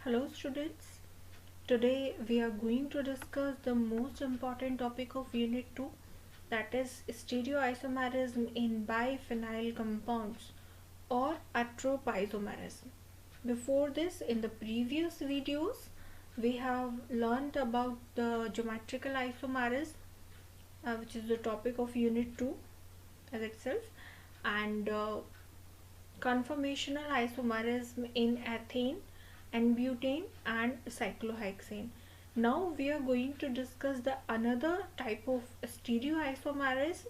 Hello students, today we are going to discuss the most important topic of Unit 2, that is stereoisomerism in biphenyl compounds or atropisomerism. Before this, in the previous videos, we have learned about the geometrical isomerism, which is the topic of Unit 2 as itself, and conformational isomerism in ethane and butane and cyclohexane. Now we are going to discuss the another type of stereoisomerism,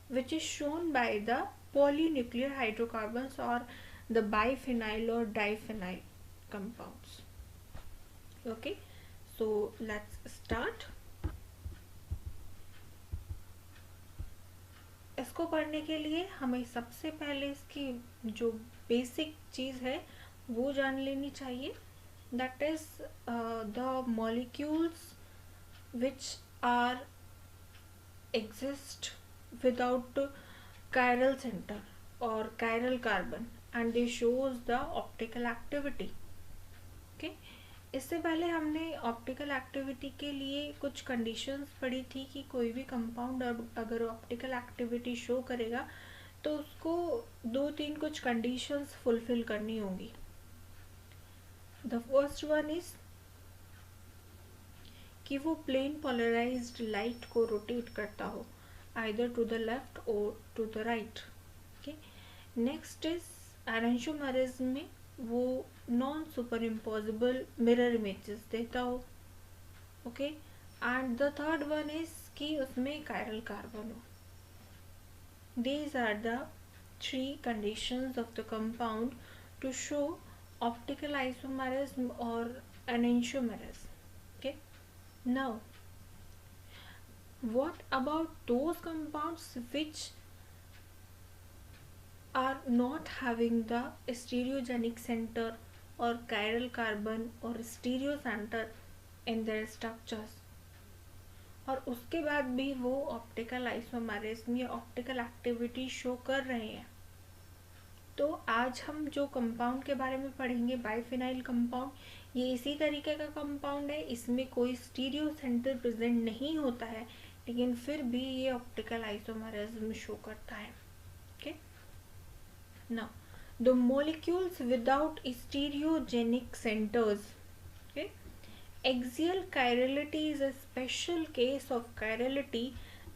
which is shown by the polynuclear hydrocarbons or the biphenyl or diphenyl compounds. Okay, so let's start. इसको पढ़ने के लिए हमें सबसे पहले इसकी जो basic चीज़ है वो जान लेनी चाहिए, that is the molecules which are exist without chiral center or chiral carbon and they shows the optical activity. Okay, इससे पहले हमने ऑप्टिकल एक्टिविटी के लिए कुछ कंडीशंस पढ़ी थी कि कोई भी कंपाउंड अगर ऑप्टिकल एक्टिविटी शो करेगा तो उसको 2-3 कुछ कंडीशंस फुलफिल करनी होंगी. द फर्स्ट वन इज कि वो प्लेन पोलराइज्ड लाइट को रोटेट करता हो आइदर टू द लेफ्ट और to the right. Okay, next is enantiomerism में वो non super imposable mirror images देता हो. Okay, and the third one is कि उसमें कायरल कार्बन हो. These are the 3 conditions of the compound to show optical isomerism or enantiomerism. Okay, now what about those compounds which are not having the stereogenic center or chiral carbon or stereo center in their structures, और उसके बाद भी वो optical isomerism या optical activity show कर रहे हैं. तो आज हम जो कंपाउंड के बारे में पढ़ेंगे, बाइफिनाइल कंपाउंड, ये इसी तरीके का कंपाउंड है. इसमें कोई स्टीरियो सेंटर प्रेजेंट नहीं होता है, लेकिन फिर भी ये ऑप्टिकल आइसोमेरिज्म शो करता है. Okay, now the molecules without stereogenic centres. Okay, axial chirality is a special case of chirality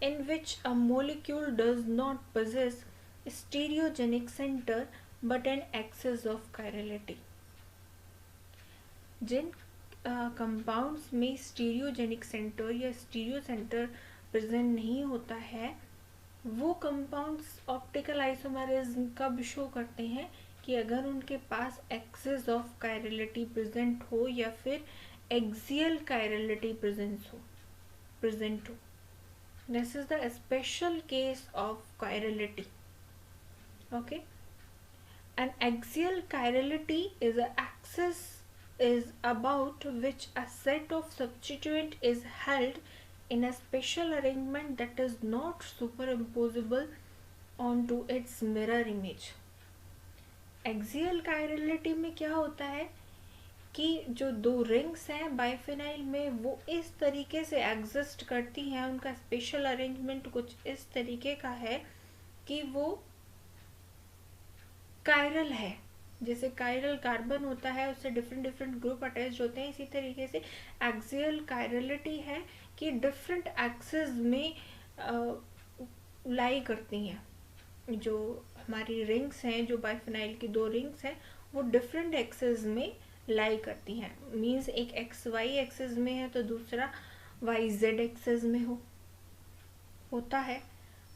in which a molecule does not possess stereogenic center but an excess of chirality. जिन compounds में stereogenic centre या stereo centre present नहीं होता है, वो compounds optical isomerism कब show करते हैं कि अगर उनके पास एक्सेस ऑफ कायरलिटी प्रेजेंट हो या फिर axial chirality present हो. This is the special case of chirality. Okay, an axial chirality is an axis is about which a set of substituent is held in a special arrangement that is not superimposable onto its mirror image. Axial chirality में क्या होता है कि जो 2 rings हैं biphenyl में वो इस तरीके से एग्जिस्ट करती हैं, उनका स्पेशल अरेंजमेंट कुछ इस तरीके का है कि वो कायरल है. जैसे कायरल कार्बन होता है उससे डिफरेंट ग्रुप अटैच होते हैं, इसी तरीके से एक्सियल कायरलिटी है कि डिफरेंट एक्सेस में लाई करती हैं. जो हमारी रिंग्स हैं, जो बाइफिनाइल की 2 रिंग्स हैं, वो डिफरेंट एक्सेस में लाई करती हैं. मीन्स एक एक्स वाई एक्सेस में है तो दूसरा वाई जेड एक्सेस में होता है.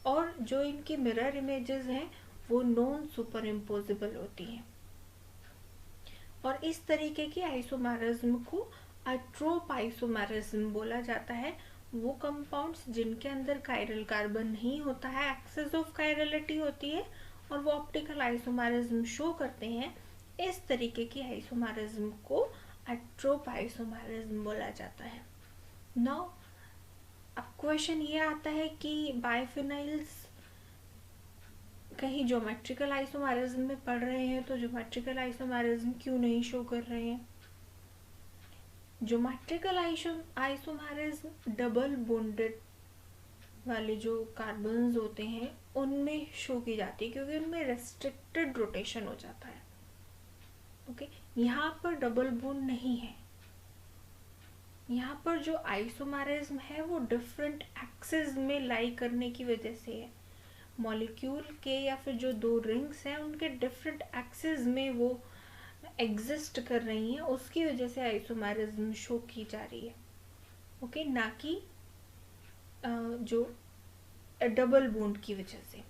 और जो इनकी मिरर इमेजेस हैं वो नॉन सुपर इम्पोजिबल होती हैं. और इस तरीके की आइसोमेरिज्म को एट्रोप आइसोमेरिज्म बोला जाता है. वो कंपाउंड्स जिनके अंदर कायरल कार्बन नहीं होता है, एक्सेस ऑफ कायरलिटी होती है और वो ऑप्टिकल आइसोमेरिज्म शो करते हैं, इस तरीके की आइसोमेरिज्म को एट्रोप आइसोमेरिज्म बोला जाता है. नाउ अब क्वेश्चन ये आता है कि बाइफिनाइल्स कहीं ज्योमेट्रिकल आइसोमेरिज्म में पढ़ रहे हैं तो ज्योमेट्रिकल आइसोमेरिज्म क्यों नहीं शो कर रहे हैं. ज्योमेट्रिकल आइसोमेरिज्म डबल बॉन्डेड वाले जो कार्बन्स होते हैं उनमें शो की जाती है, क्योंकि उनमें रेस्ट्रिक्टेड रोटेशन हो जाता है। ओके, यहाँ पर डबल बॉन्ड नहीं है। यहाँ पर जो आइसोमेरिज्म है वो डिफरेंट एक्सिस में लाई करने की वजह से है। मॉलिक्यूल के या फिर जो दो रिंग्स हैं उनके डिफरेंट एक्सिस में वो एग्जिस्ट कर रही हैं, उसकी वजह से आइसोमेरिज्म शो की जा रही है। ओके, ना कि जो डबल बॉन्ड की वजह से।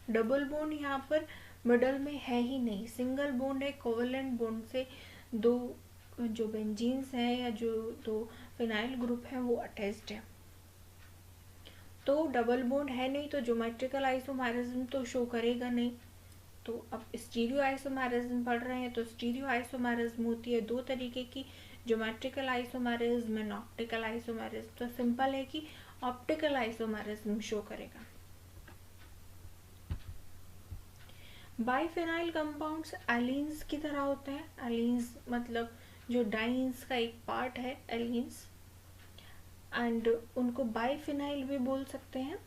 डबल बॉन्ड यहाँ पर मिडल में है ही नहीं, सिंगल बॉन्ड है। कोवेलेंट बॉन्ड से दो जो बेंजीन्स हैं या जो दो फिनाइल ग्रुप हैं वो अटैच्ड है, तो डबल बॉन्ड है नहीं, तो ज्योमेट्रिकल आइसोमेरिज्म तो शो करेगा नहीं। तो अब स्टीरियो आइसोमेरिज्म पढ़ रहे हैं, तो स्टीरियो आइसोमेरिज्म होती है दो तरीके की, geometrical isomerism and optical isomerism. तो सिंपल है कि ऑप्टिकल आइसोमेरिज्म शो करेगा। बाइफिनाइल कंपाउंड्स एलीन्स की तरह होते हैं। एलीन्स मतलब जो डाइन्स का एक पार्ट है, एलीन्स, एंड उनको बाइफिनाइल भी बोल सकते हैं।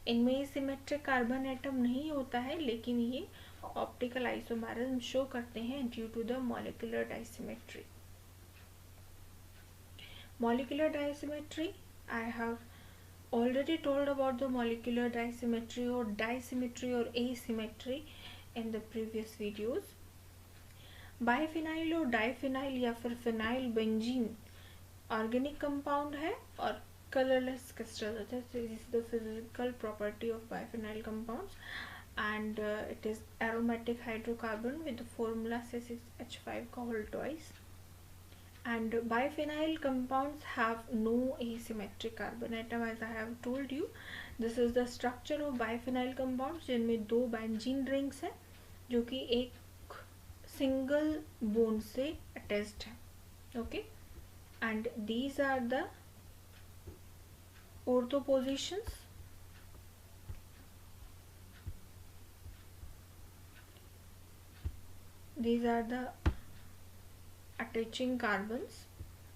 इनमें सिमेट्रिक कार्बन एटम नहीं होता है, लेकिन ये ऑप्टिकल आइसोमेरिज्म शो करते हैं due to the molecular dissymmetry. Molecular disymmetry, I have already told about the molecular disymmetry or disymmetry or asymmetry in the previous videos. Biphenyl और डाइफिनाइल या फिर फिनाइल बेंजीन ऑर्गेनिक कंपाउंड है और colourless crystal होता है। This is the physical property of biphenyl compounds and it is aromatic hydrocarbon with the formula C6H5 called twice. And biphenyl compounds have no asymmetric carbon atom, as I have told you. This is the structure of biphenyl compounds जिनमें दो benzene rings हैं जो कि एक single bond से attached है। Okay, and these are the ortho positions. These are the attaching carbons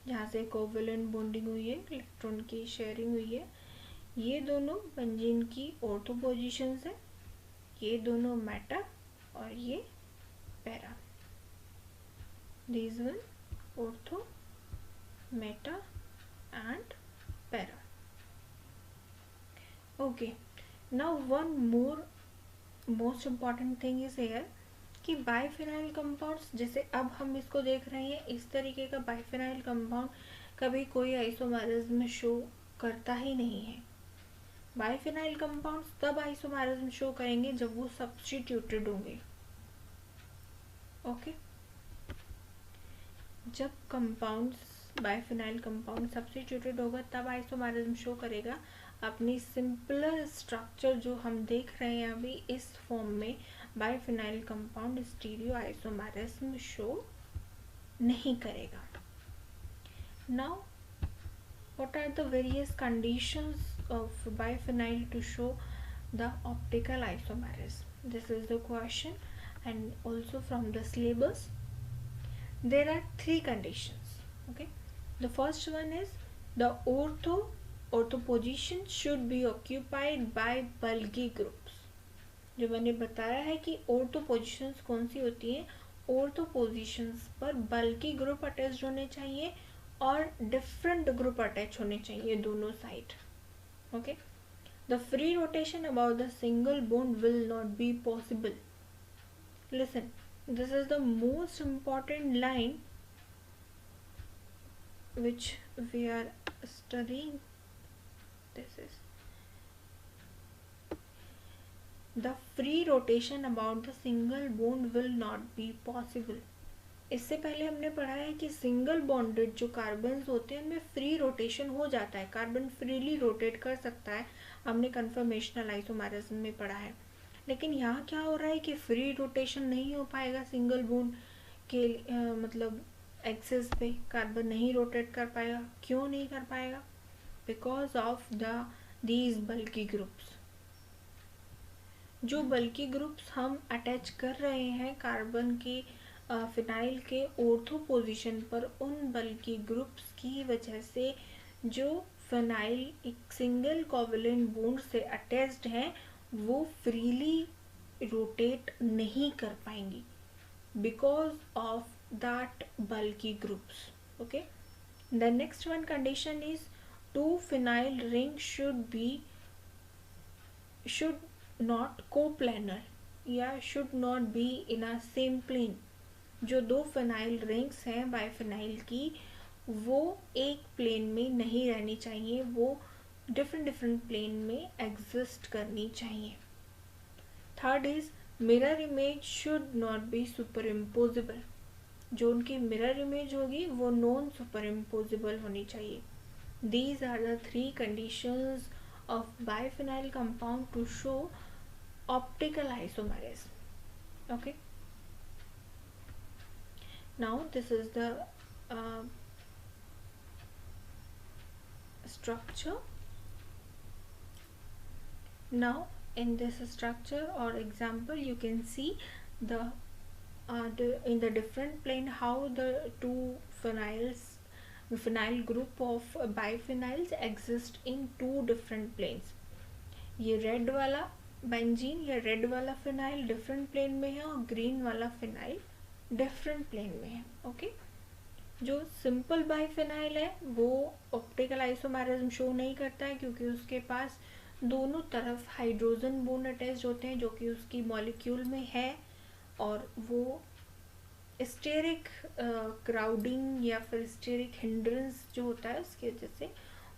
जहाँ से कोवेलेंट बॉन्डिंग हुई है, इलेक्ट्रॉन की शेयरिंग हुई है। ये दोनों बेंजीन की ऑर्थो पोजीशंस है, ये दोनों मेटा और ये para. These one ortho, Meta and para. Okay, now one more most important thing is here कि बाइफिनाइल कंपाउंड्स, जैसे अब हम इसको देख रहे हैं, इस तरीके का बाइफिनाइल कंपाउंड कभी कोई आइसोमेरिज्म शो करता ही नहीं है। बाइफिनाइल कंपाउंड्स तब आइसोमेरिज्म शो करेंगे जब वो सब्स्टिट्यूटेड होंगे। ओके, जब कंपाउंड्स बाइफिनाइल कंपाउंड सब्स्टिट्यूटेड होगा तब आइसोमेरिज्म शो करेगा। अपनी सिंपलर स्ट्रक्चर जो हम देख रहे हैं अभी इस फॉर्म में, biphenyl compound stereo isomerism show नहीं करेगा। Now what are the various conditions of biphenyl to show the optical isomerism? This is the question and also from the syllabus. There are three conditions. Okay, the first one is the ortho position should be occupied by bulky groups. जो मैंने बताया है कि ortho positions कौन सी होती हैं, ortho positions पर बल्कि ग्रुप अटैच होने चाहिए और डिफरेंट ग्रुप अटैच होने चाहिए दोनों side. Okay, the free rotation about the single bond will not be possible. Listen, this is the most important line which we are studying. This is the free rotation about the single bond will not be possible. इससे पहले हमने पढ़ा है कि single bonded जो carbons होते हैं उनमें फ्री रोटेशन हो जाता है, कार्बन फ्रीली रोटेट कर सकता है, हमने कन्फर्मेशनल आइसोमेरिज्म में पढ़ा है। लेकिन यहाँ क्या हो रहा है कि फ्री रोटेशन नहीं हो पाएगा सिंगल बॉन्ड के मतलब एक्सिस पे कार्बन नहीं रोटेट कर पाएगा। क्यों नहीं कर पाएगा? Because of these bulky groups. जो बल्की ग्रुप्स हम अटैच कर रहे हैं कार्बन के फिनाइल के ऑर्थो पोजीशन पर उन बल्कि ग्रुप्स की वजह से जो फिनाइल एक सिंगल कोवलेंट बॉन्ड से अटैच्ड हैं वो फ्रीली रोटेट नहीं कर पाएंगी because of that bulky groups. Okay, the next one condition is two phenyl rings should not coplanar या should not be in a same plane. जो दो फिनाइल रिंग्स हैं बाइफिनाइल की वो एक प्लेन में नहीं रहनी चाहिए, वो डिफरेंट डिफरेंट प्लेन में एग्जिस्ट करनी चाहिए. Third is mirror image should not be super imposable. जो उनकी मिरर इमेज होगी वो नॉन सुपर इम्पोजिबल होनी चाहिए. These are the three conditions of biphenyl compound to show optical isomerism. Okay, now this is the structure. Now in this structure or example you can see the in the different plane how the two phenyl group of biphenyls exist in two different planes. ये red वाला benzene या red वाला phenyl different plane में है और green वाला phenyl different plane में है. ओके, जो सिंपल बाइफिनाइल है वो ऑप्टिकल आइसोमेरिज्म शो नहीं करता है क्योंकि उसके पास दोनों तरफ हाइड्रोजन बॉन्ड अटैच्ड होते हैं जो कि उसकी मॉलिक्यूल में है और वो स्टेरिक क्राउडिंग या फिर स्टेरिक हिंड्रेंस जो होता है उसकी वजह से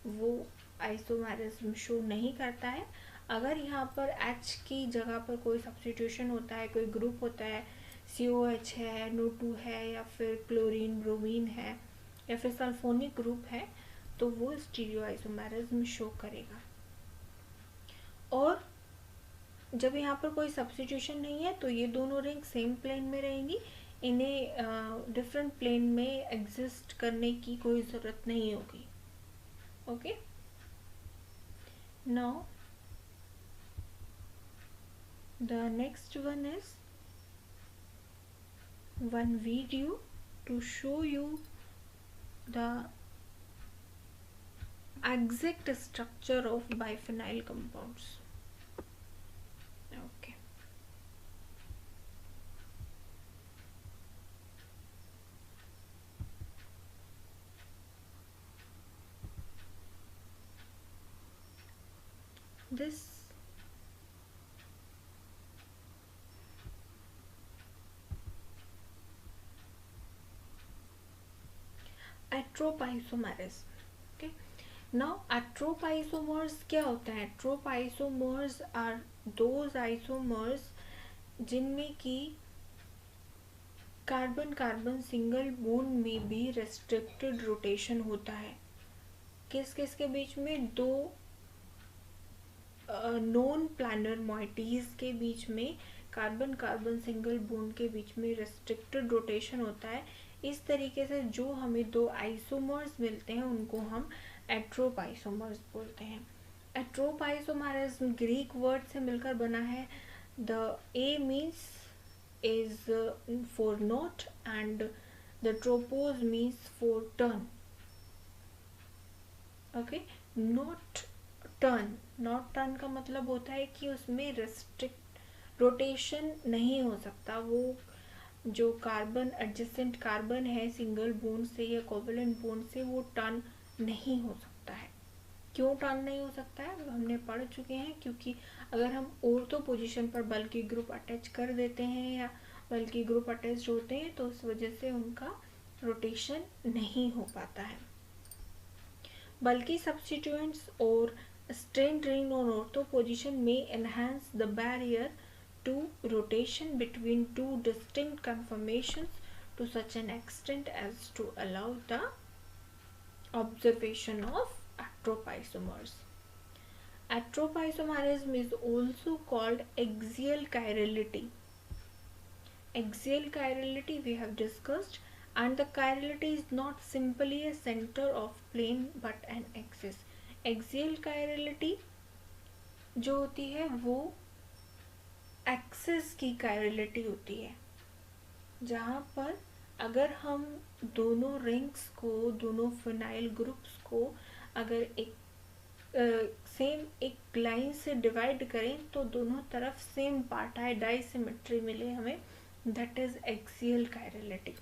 वो आइसोमेरिज्म शो नहीं करता है. अगर यहाँ पर H की जगह पर कोई सब्स्टिट्यूशन होता है, कोई ग्रुप होता है, COH है, NO2 है या फिर क्लोरीन ब्रोमीन है या फिर सल्फोनिक ग्रुप है तो वो स्टीरियो आइसोमेरिज्म शो करेगा. और जब यहाँ पर कोई सब्स्टिट्यूशन नहीं है तो ये दोनों रिंग सेम प्लेन में रहेंगी, इन्हें डिफरेंट प्लेन में एग्जिस्ट करने की कोई ज़रूरत नहीं होगी. Okay, now the next one is one video to show you the exact structure of biphenyl compounds. Okay, this atropisomerism. Okay, now atropisomers क्या होता है? Atropisomers are those isomers जिनमें कि कार्बन कार्बन सिंगल बॉन्ड में भी restricted rotation होता है. किस किस के बीच में? दो नॉन प्लानर मॉइटीज के बीच में कार्बन कार्बन सिंगल बॉन्ड के बीच में रेस्ट्रिक्टेड रोटेशन होता है. इस तरीके से जो हमें दो आइसोमर्स मिलते हैं उनको हम एट्रोप आइसोमर्स बोलते हैं. एट्रोप आइसोमेरिज्म ग्रीक वर्ड से मिलकर बना है. The a means is for not and the tropos means for turn. Okay, not turn. Not turn का मतलब होता है कि उसमें रेस्ट्रिक्ट रोटेशन नहीं हो सकता. वो जो कार्बन एडजेसेंट कार्बन है सिंगल बॉन्ड से या कोवलेंट बॉन्ड से वो टर्न नहीं हो सकता है. क्यों टर्न नहीं हो सकता है हमने पढ़ चुके हैं. क्योंकि अगर हम ऑर्थो पोजीशन पर बल्कि ग्रुप अटैच कर देते हैं या बल्कि ग्रुप अटैच होते हैं तो उस वजह से उनका रोटेशन नहीं हो पाता है. बल्कि सब्स्टिट्यूएंट्स और strained ring on ortho position may enhance the barrier to rotation between two distinct conformations to such an extent as to allow the observation of atrope isomers. Atrope isomerism is also called axial chirality. Axial chirality we have discussed, and the chirality is not simply a center of plane but an axis. Axial chirality जो होती है वो axis की chirality होती है. जहाँ पर अगर हम दोनों रिंग्स को, दोनों फिनाइल ग्रुप्स को अगर एक सेम एक लाइन से डिवाइड करें तो दोनों तरफ सेम पार्ट आए, डाइसिमेट्री मिले हमें, that is axial chirality.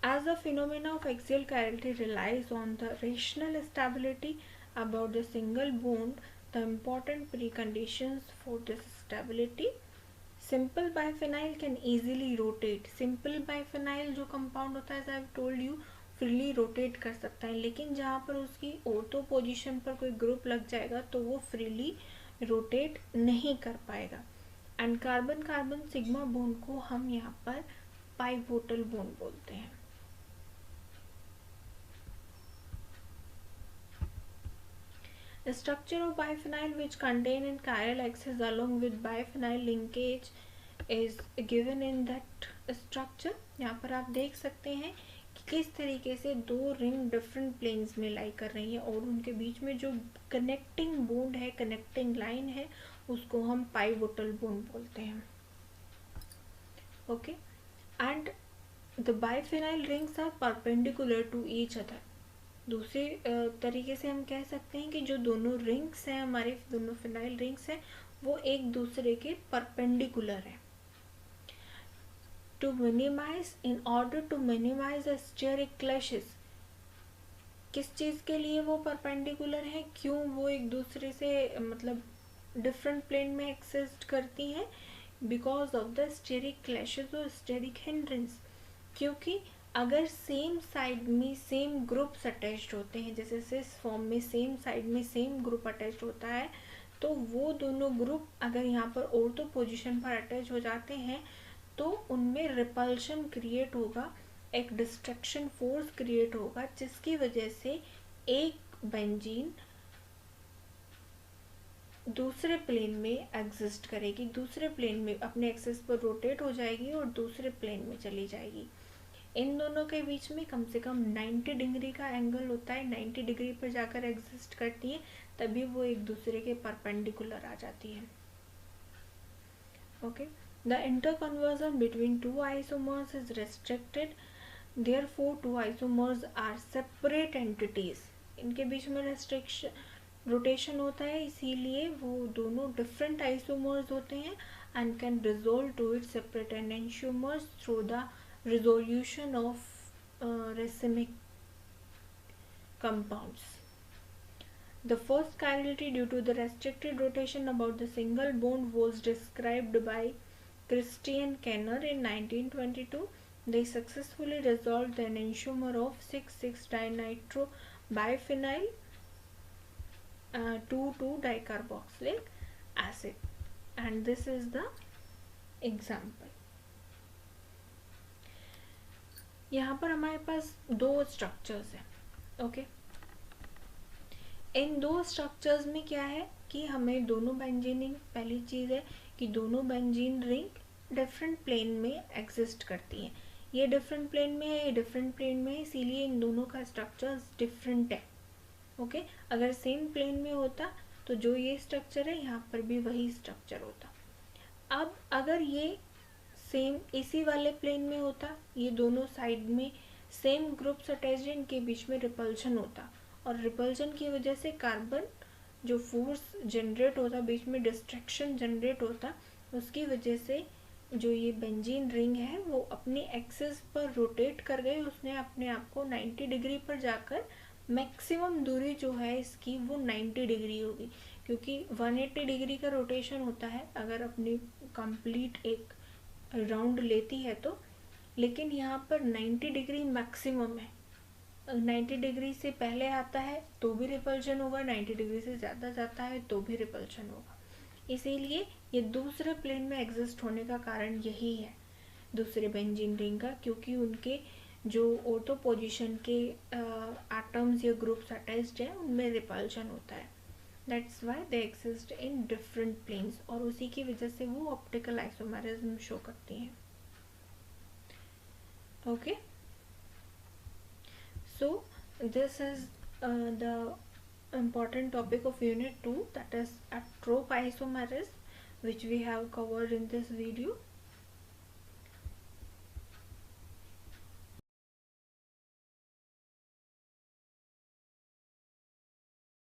As the phenomena of axial chirality relies on the rational stability about the single bond, the important preconditions for this stability, simple biphenyl can easily rotate. Simple biphenyl जो compound होता है, as I have told you, freely rotate कर सकता है, लेकिन जहाँ पर उसकी ortho position पर कोई group लग जाएगा तो वो freely rotate नहीं कर पाएगा. And carbon carbon sigma bond को हम यहाँ पर पाइवोटल बॉन्ड बोलते हैं. The structure of biphenyl which contain in chiral axis along with biphenyl linkage is given in that structure. यहाँ पर आप देख सकते हैं कि किस तरीके से दो रिंग डिफरेंट प्लेन्स में लाई कर रही हैं और उनके बीच में जो कनेक्टिंग बॉन्ड है, कनेक्टिंग लाइन है, उसको हम पाइवोटल बॉन्ड बोलते हैं. Okay, and the biphenyl rings are perpendicular to each other. दूसरे तरीके से हम कह सकते हैं कि जो दोनों रिंग्स हैं, हमारे दोनों फिनाइल रिंग्स हैं, वो एक दूसरे के परपेंडिकुलर हैं. To minimise, in order to minimise the steric clashes, किस चीज़ के लिए वो परपेंडिकुलर हैं, क्यों वो एक दूसरे से मतलब डिफरेंट प्लेन में एक्सिस्ट करती हैं, because of the steric clashes और स्टेरिक हिंड्रेंस. क्योंकि अगर सेम साइड में सेम ग्रुप्स अटैच्ड होते हैं, जैसे सिस फॉर्म में सेम साइड में सेम ग्रुप अटैच्ड होता है, तो वो दोनों ग्रुप अगर यहाँ पर ऑर्थो पोजीशन पर अटैच हो जाते हैं तो उनमें रिपल्शन क्रिएट होगा, एक डिस्ट्रैक्शन फोर्स क्रिएट होगा, जिसकी वजह से एक बेंजीन दूसरे प्लेन में एग्जिस्ट करेगी, दूसरे प्लेन में अपने एक्सिस पर रोटेट हो जाएगी और दूसरे प्लेन में चली जाएगी. इन दोनों के बीच में कम से कम 90 डिग्री का एंगल होता है, 90 डिग्री पर जाकर एग्जिस्ट करती है, तभी वो एक दूसरे के परपेंडिकुलर आ जाती है. Okay, the interconversion between two isomers is restricted, therefore two isomers are separate entities. इनके बीच में रेस्ट्रिक्शन रोटेशन होता है, इसीलिए वो दोनों डिफरेंट आइसोमर्स होते हैं and can resolve to it separate enantiomers through the resolution of racemic compounds. The first chirality due to the restricted rotation about the single bond was described by Christian Kenner in 1922. They successfully resolved the enantiomer of 6,6-dinitro biphenyl 2,2-dicarboxylic acid, and this is the example. यहाँ पर हमारे पास दो structures हैं. Okay, इन दो structures में क्या है कि हमें दोनों बेंजीन रिंग, पहली चीज़ है कि दोनों बेंजीन रिंग डिफरेंट प्लेन में एग्जिस्ट करती हैं. ये डिफरेंट प्लेन में है, ये डिफरेंट प्लेन में है, इसीलिए इन दोनों का स्ट्रक्चर डिफरेंट है. ओके, अगर सेम प्लेन में होता तो जो ये स्ट्रक्चर है यहाँ पर भी वही स्ट्रक्चर होता. अब अगर ये सेम इसी वाले प्लेन में होता, ये दोनों साइड में सेम ग्रुप्स अटैच्ड, इनके बीच में रिपल्शन होता, और रिपल्शन की वजह से कार्बन जो फोर्स जनरेट होता, बीच में डिस्ट्रैक्शन जनरेट होता, उसकी वजह से जो ये बेंजीन रिंग है वो अपने एक्सिस पर रोटेट कर गई. उसने अपने आप को 90 डिग्री पर जाकर मैक्सिमम दूरी जो है इसकी वो 90 डिग्री होगी, क्योंकि 180 डिग्री का रोटेशन होता है अगर अपनी कंप्लीट एक राउंड लेती है तो, लेकिन यहाँ पर 90 डिग्री मैक्सिमम है. 90 डिग्री से पहले आता है तो भी रिपल्शन होगा, 90 डिग्री से ज़्यादा जाता है तो भी रिपल्शन होगा. इसीलिए ये दूसरे प्लेन में एग्जिस्ट होने का कारण यही है दूसरे बेंजीन रिंग का, क्योंकि उनके जो ऑर्थो पोजीशन के एटम्स या ग्रुप्स अटैच्ड हैं उनमें रिपल्शन होता है. That's why they exist in different planes, और उसी की वजह से वो ऑप्टिकल आइसोमेरिज्म शो करती हैं. Okay, so this is the important topic of unit 2, that is a trope isomerism, which we have covered in this video.